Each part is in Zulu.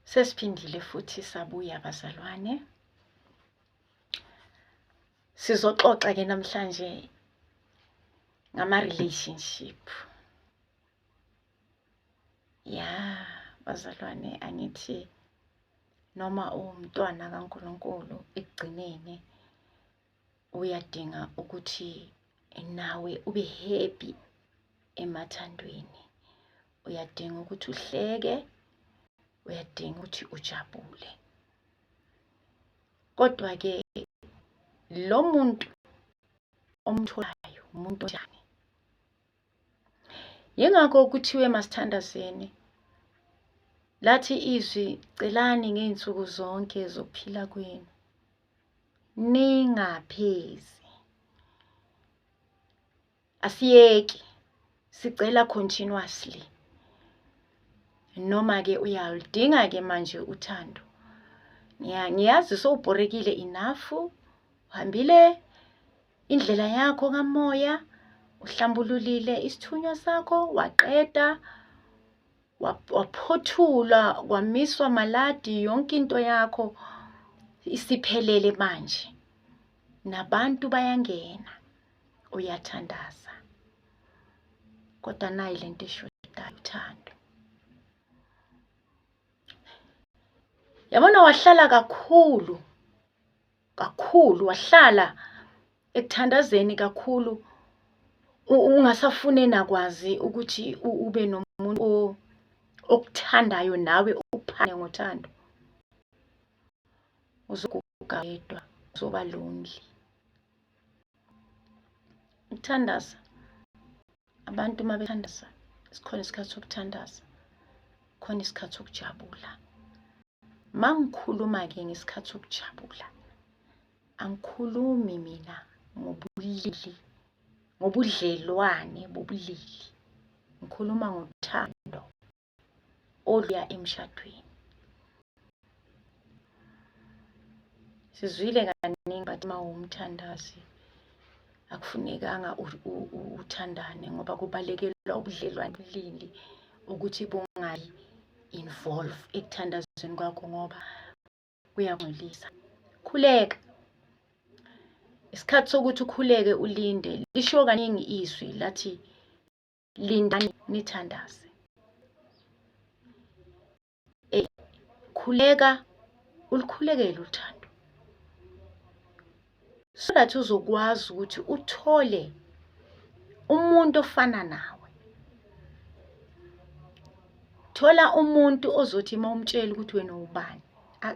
Sesiphindile futhi sabuya bazalwane. Sizoxoxa ke namhlanje ngama-relationship. Ya, bazalwane, angithi noma umntwana kaNkulunkulu ekugcineni uyadinga ukuthi nawe ube happy emathandweni. Uyadinga ukuthi uhleke, uyadinga ukuthi ujabule. Kodwa ke lo muntu omtholayo umuntu onjani? Yingakho kuthiwe masithandazeni. Lathi izwi celani ngeinsuku zonke zokuphila kwenu. Ningaphezi. Asiyeki. Sicela continuously. Noma ke uyaludinga ke manje uthando. Ngiyazi sowubhorekile enough. Uhambile indlela yakho kamoya, uhlambululile isithunywa sakho, waqeda, waphothula, kwamiswa maladi, yonke into yakho isiphelele manje. Nabantu bayangena, uyathandaza. Kodwa nayi lento eshodayo, uthando. Yabona wahlala kakhulu wahlala ekuthandazeni kakhulu, ungasafune nakwazi ukuthi ube nomuntu okuthandayo nawe uphane ngothando. Uzoguga wedwa, uzoba lonely. Ukuthandaza, abantu uma bethandaza, sikhona isikhathi sokuthandaza, khona isikhathi sokujabula. Mangikhuluma ke ngesikhathi sokujabula, angikhulumi mina ngobulili, ngobudlelwane bobulili. Ngikhuluma ngothando oluya emshadweni. Sizwile kaningi bathi uma umthandazi akufunekanga uthandane ngoba kubalekelwa ubudlelwane bobulili ukuthi bungayi involve ekuthandazweni kwakho ngoba kuyangcolisa. Khuleka. Isikhathi sokuthi ukhuleke ulinde lisho kaningi izwi lathi lindani nithandaze. Khuleka, ulikhulekele uthando. So that uzokwazi ukuthi uthole umuntu ofana nawe. Thola umuntu ozothi mawumtshela ukuthi wena ubani,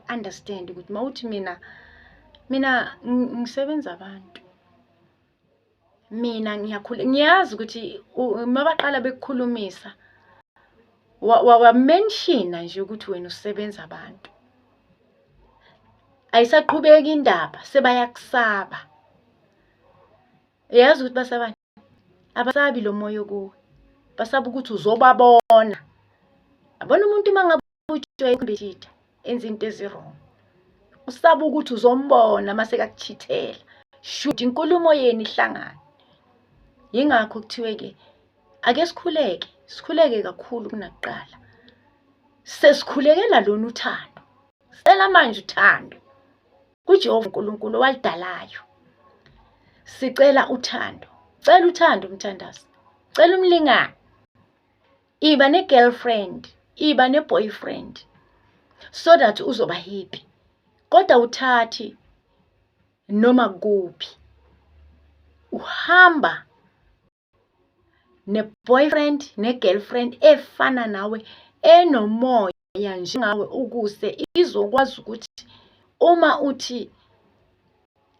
understand ukuthi mawuthi mina ngisebenza abantu. Mina ngiyazi ukuthi mabaqala bekukhulumisa wamenshina nje ukuthi wena usebenza abantu. Ayisaqhubeka indaba, sebayakusaba. Yazi ukuthi basabani? Abasabi lo moya kuwe. Basaba ukuthi uzobabona. Abona umuntu mangabe ujoyinbethitha enza into ezirong. Usaba ukuthi uzombona mase kakuchithela. Shoot inkulumo yenu ihlangane. Yingakho kuthiwe ke ake sikhuleke kakhulu kunakuqala. Sesikhulekela lona uthando. Sicela manje uthando kuJehova uNkulunkulu walidalayo. Sicela uthando. Cela uthando umthandazi. Cela umlingani. Iba ne-girlfriend, iba ne-boyfriend so that uzoba happy. Kodwa uthathi noma kuphi. Uhamba ne-boyfriend ne-girlfriend efana nawe, enomoya njengawe ukuze izokwazi ukuthi uma uthi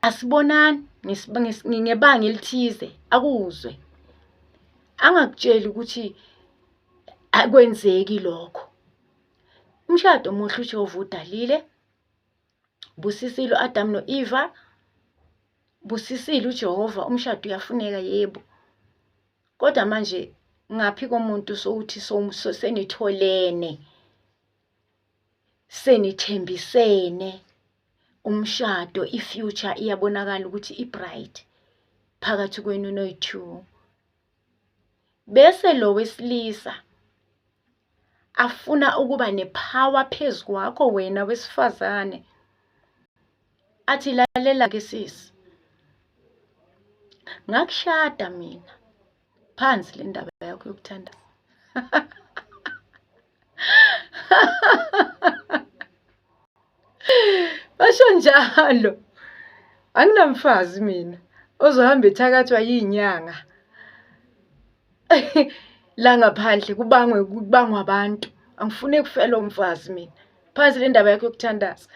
asibonani ngebanga elithize akuzwe. Angakutsheli ukuthi akwenzeki lokho. Umshado omuhle uJehova udalile. Busisile uAdam noEva. Busisile uJehova, umshado uyafuneka yebo. Kodwa manje ngaphi komuntu sokuthi senitholene, senithembisene, umshado, ifuture iyabonakala ukuthi ibright phakathi kwenu noyi-two. Bese lo wesilisa afuna ukuba nepower phezu kwakho wena wesifazane, athi lalela-ke sisi, ngakushada mina phansi le ndaba yakho yokuthandaza. Basho njalo. Anginamfazi mina ozohamba ethakathwa yinyanga la ngaphandle kubangwa abantu. Angifune kufela umfazi mina phansi le ndaba yakho yokuthandaza.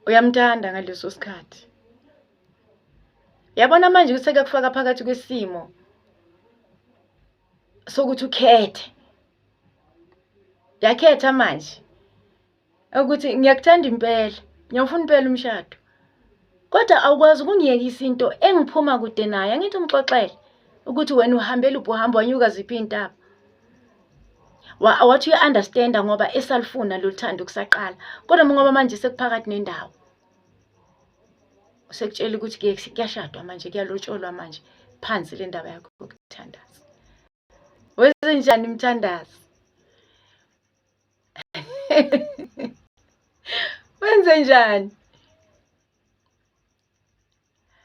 Uyamthanda ngaleso sikhathi. Yabona manje ukuthi sekuyakufaka phakathi kwesimo sokuthi ukhethe. Yakhetha manje ukuthi ngiyakuthanda impela, ngiyafuna impela umshado. Kodwa awukwazi ukungiyekisa into engiphuma kude naye. Angithi umxoxele ukuthi wena uhambela uphi, uhamba wanyuka ziphi intaba. Wathi uya-understanda ngoba esalifuna lo thando kusaqala. Kodwa ngoba manje sekuphakathi nendawo, sekutshela ukuthi kuyashadwa manje, kuyalotsholwa manje phansi le ndaba yakho yokuthandaza. Wenze njani mthandazi? Wenze njani?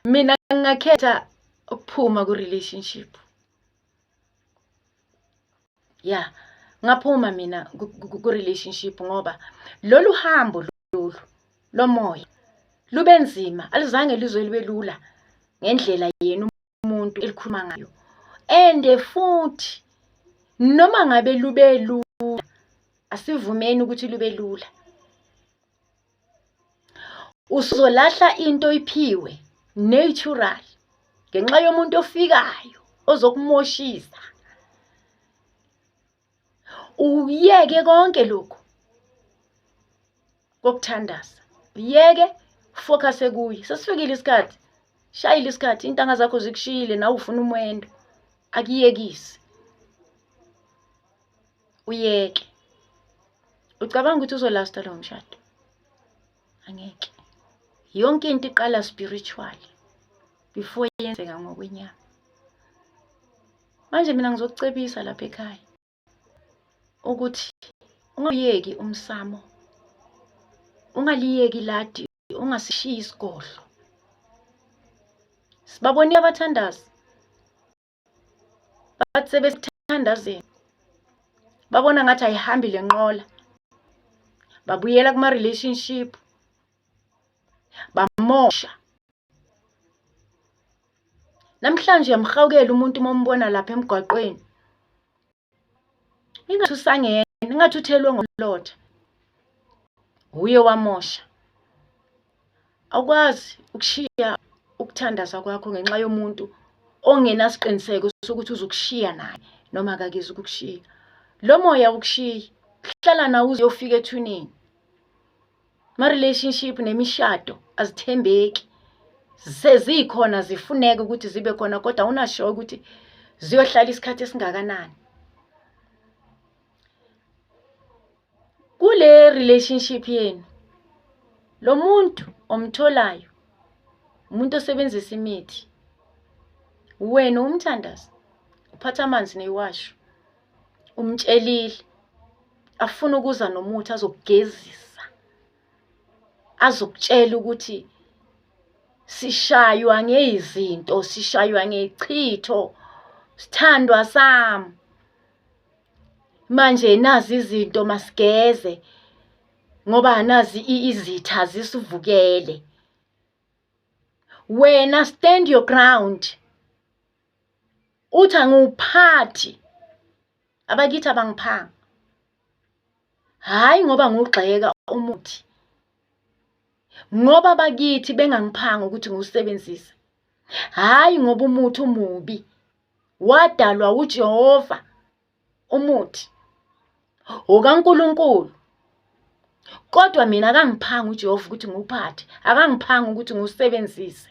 Mina ngingakhetha ukuphuma ku-relationship. Ya, ngaphuma mina ku-relationship ngoba lolu hambo lolu lomoya lube nzima, alizange lize libe lula ngendlela yena umuntu elikhuluma ngayo. And futhi noma ngabe lube lula, asivumeni ukuthi lube lula. Uzolahla into oyiphiwe natural ngenxa yomuntu ofikayo ozokumoshisa. Uyeke konke lokho kokuthandaza, uyeke focus kuye. Sesifikile isikhathi, shayile isikhathi, intanga zakho zikushiyile nawe ufuna umwendo. Akuyekisi, uyeke. Ucabanga ukuthi uzolasta lo mshado? Angeke. Yonke into iqala spiritual before yenzeka ngokwenyama. Manje mina ngizokucebisa lapha ekhaya ukuthi ungayeki umsamo, ungaliyeki ladi, ungasishiyi isigodlo. Sibabonile abathandazi bathi sebesithandazeni babona ngathi ayihambi le nqola, babuyela kuma-relationship, bamosha. Namhlanje uyamhawukela umuntu uma umbona lapha emgwaqweni, ingathi usangena, ingathi uthelwe ngolotha, uye wamosha. Awukwazi ukushiya ukuthandaza kwakho ngenxa yomuntu ongenasiqiniseko sokuthi uzokushiya naye noma akakizi ukukushiya. Lo moya ukushiya, hlala nawe uze uyofika ethuneni. Ma-relationship nemishado azithembeki. Sezikhona zifuneka ukuthi zibe khona, kodwa awunasho ukuthi ziyohlala isikhathi esingakanani. Kule relationship yenu, lo muntu omtholayo umuntu osebenzisa imithi, wena umthandazi, uphatha amanzi neyiwasho, umtshelile afuna ukuza nomuthi azokugezisa, azokutshela ukuthi sishaywa ngezinto, sishaywa ngechitho, sithandwa sami. Manje nazi izinto masigeze ngoba nazi izitha zisivukele. Wena stand your ground. Uthi anguphathi, abakithi abangiphanga. Hayi ngoba ngugxeka umuthi, ngoba bakithi bengangiphanga ukuthi ngiwusebenzise. Hayi ngoba umuthi umubi, wadalwa uJehova umuthi okaNkulunkulu. Kodwa mina akangiphanga uJehova ukuthi ngiwuphathe, akangiphanga ukuthi ngiwusebenzise.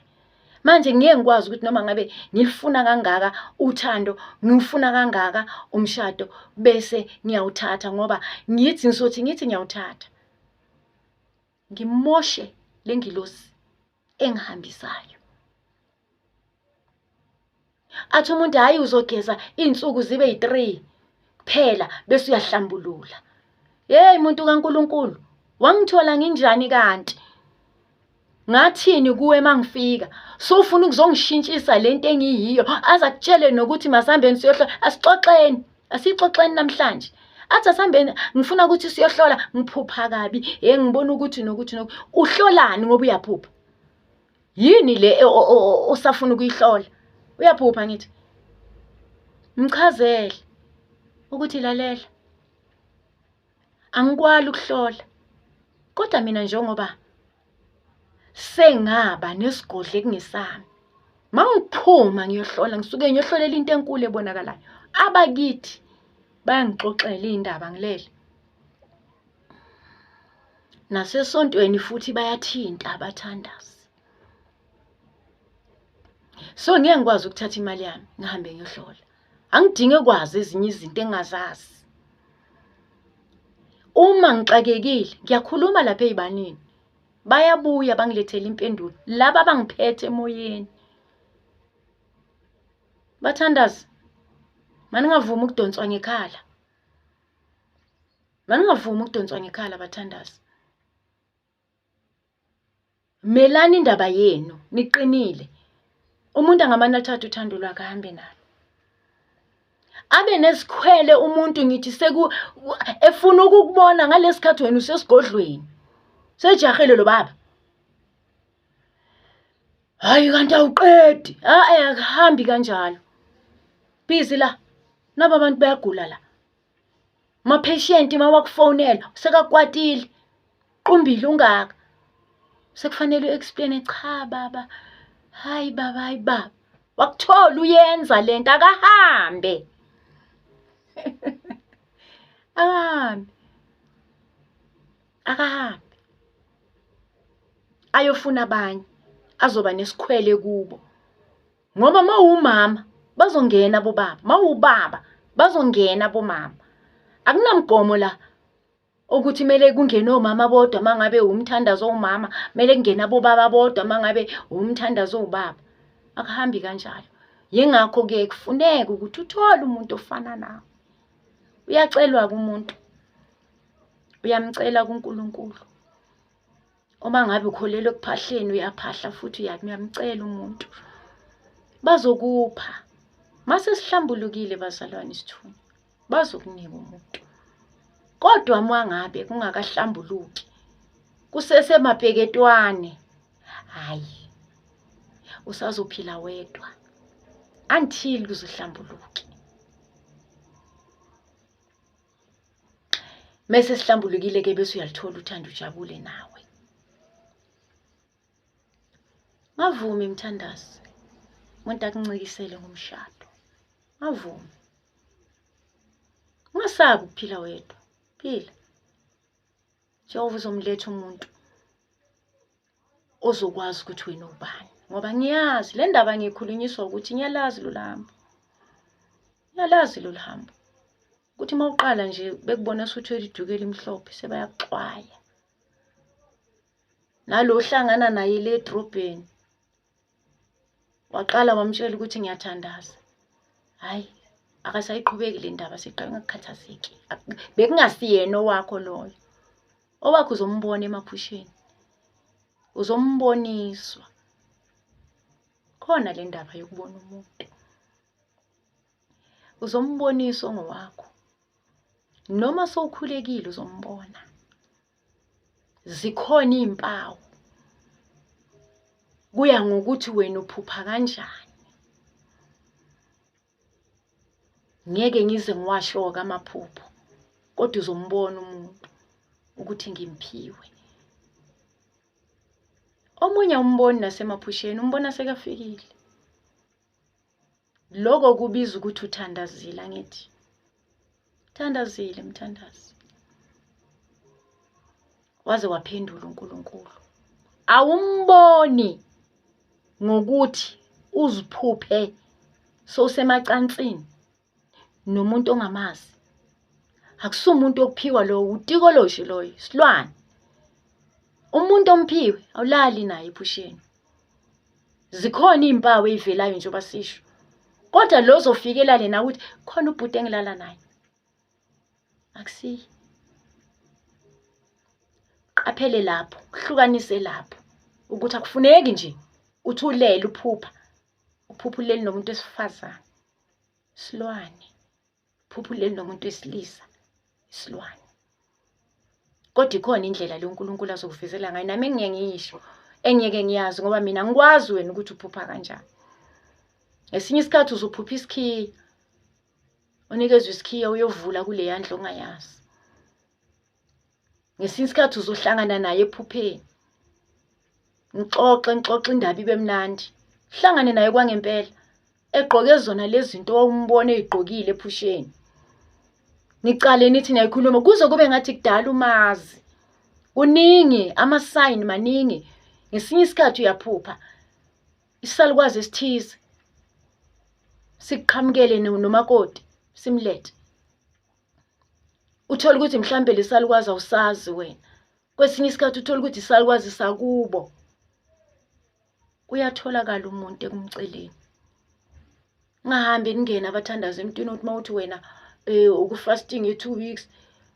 Manje ngeke ngikwazi ukuthi noma ngabe ngilifuna kangaka uthando, ngifuna kangaka umshado, bese ngiyawuthatha ngoba ngithi ngiyawuthatha, ngimoshe lengilosi engihambisayo. Athi umuntu hayi uzogeza insuku zibe yi3 phela bese uyahlambulula. Hey muntu kaNkulunkulu, wangithola nginjani kanti? Ngathini kuwe mangifika? Sofuna ukuzongishintshisa lento engiyiyo, azakutshele nokuthi masihambeni siyohlola. Asixoxeni namhlanje. Athi asihambeni, ngifuna ukuthi siyohlola, ngiphupha kabi. Ngibona ukuthi nokuthi uhlolani ngoba uyaphupha? Yini le osafuna ukuyihlola? Uyaphupha ngithi. Mchazele ukuthi lalela. Angikwali ukuhlola. Kodwa mina njengoba sengaba nesigodlo kungesami. Mangiphuma ngiyohlola, ngisuke ngiyohlolela into enkulu ebonakalayo. Abakithi bayangixoxela indaba ngilele. Nasesontweni futhi bayathinta abathandazi. So ngeke ngikwazi ukuthatha imali yami ngihambe ngiyohlola. Angidinge kwazi ezinye izinto engazazi. Uma ngixakekile, ngiyakhuluma lapha ezibanini. Bayabuya bangilethele impendulo. Laba bangiphethe emoyeni. Bathandazi, maningavumi ukudonswa ngekhala. Maningavumi ukudonswa ngekhala bathandazi. Melani indaba yenu, niqinile. Umuntu angamane athathe uthando lwakhe ahambe nalo. Abe nesikhwele umuntu ngithi efuna ukukubona ngalesikhathi wena usesigodlweni. Sejahele lo baba. Hayi kanti awuqedi. Akuhambi kanjalo. Busy la. Naba abantu bayagula la. Ma patient mawakufonela sekakwatile. Qumbile ungaka. Sekufanele uexplain cha baba. Hayi baba. Wakuthola uyenza lento akahambe. Akahambe. Ayofuna abanye azoba nesikhwele kubo. Ngoba mawumama bazongena abobaba, mawubaba bazongena abomama. Akunamgomo la ukuthi mele kungene omama bodwa mangabe umthandazo womama, mele kungene abobaba bodwa mangabe umthandazo wobaba. Akuhambi kanjalo. Yingakho ke kufuneka ukuthi uthole umuntu ofana nawe. Uyacelwa kumuntu. Uyamcela kuNkulunkulu. Uma ngabe ukholelwe kuphahleni uyaphahla futhi uyamcela umuntu. Bazokupha. Mase sihlambulukile bazalwane isithunywa. Bazokunika umuntu. Kodwa mwangabe kungakahlambuluki. Kusese mabheketwane. Hayi. Usazophila wedwa. Until kuzohlambuluki. Mase sihlambulukile ke bese uyalithola uthando ujabule nawe. Ngavumi mthandazi. Umuntu akuncikisele ngomshado. Ngavumi. Ungasabi ukuphila wedwa. Phila. Jehova uzomletha umuntu ozokwazi ukuthi wena ubani. Ngoba ngiyazi le ndaba ngikhulunyiswa ukuthi ngiyalazi lo hambo. Ngiyalazi lo hambo. Ukuthi mawuqala nje bekubona suthi uyiduke elimhlophe sebayakuxwaya. Nalo ohlangana naye le edrobheni. Waqala wamtshela ukuthi ngiyathandaza. Hayi, akasayiqhubeki le ndaba siqala ngakukhathazeki. Bekungasiyena owakho loyo. Owakho uzombona emaphusheni. Uzomboniswa. Khona le ndaba yokubona umuntu. Uzomboniswa ngowakho. Noma sowukhulekile uzombona. Zikhona izimpawu. Kuya ngokuthi wena uphupha kanjani. Ngeke ngize ngiwashoka amaphupho. Kodwa uzombona umuntu ukuthi ngimphiwe. Omunye umboni nasemaphusheni umbona sekafikile. Lokho kubiza ukuthi uthandazile ngithi. Thandazile mthandazi. Waze waphendula uNkulunkulu. Awumboni ngokuthi uziphuphe sowusemacansini nomuntu ongamazi. Akusumuntu okuphiwa lo utikoloshi loyo, silwane. Umuntu omphiwe awulali naye ephusheni. Zikhona izimpawu ezivelayo njengoba sisho. Kodwa lo zofikela lena ukuthi khona ubhuti engilala naye. Akusiyi. Qaphele lapho, hlukanise lapho ukuthi akufuneki nje uthi ulele uphupha ulele nomuntu wesifazane, isilwane. Uphupha ulele nomuntu wesilisa, isilwane. Kodwa ikhona indlela le uNkulunkulu azokuvezela ngayo, nami engeke ngiyisho, engeke ngiyazi ngoba mina ngikwazi wena ukuthi uphupha kanjani. Ngesinye isikhathi uzuphupha isikhiya, unikezwe isikhiya uyovula kule yandle ongayazi. Ngesinye isikhathi uzohlangana naye ephupheni, ngixoxe indaba ibe mnandi, hlangane naye kwangempela egqoke zona lezi zinto owumbona ey'gqokile ephusheni. Nicale nithi niyayikhuluma kuze kube ngathi kudala umazi. Kuningi amasayini maningi. Ngesinye isikhathi uyaphupha isalukwazi esithize sikuqhamukele nomakoti simlethe. Uthola ukuthi mhlambe lesalukwazi awusazi wena. Kwesinye isikhathi uthola ukuthi isalukwazi sakubo. Uyatholakala umuntu ekumceleni. Ungahambi ningena abathandaza emntwini uthi mawuthi wena ukufasting 2 weeks.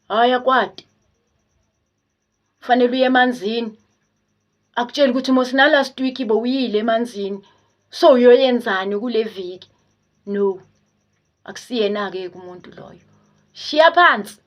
Hayi akwadi. Kufanele uye emanzini. Akutshela ukuthi mosina last week bowuyile emanzini. So uyoyenzani kule viki? No. Akusiyena ke umuntu loyo. Shiya phansi.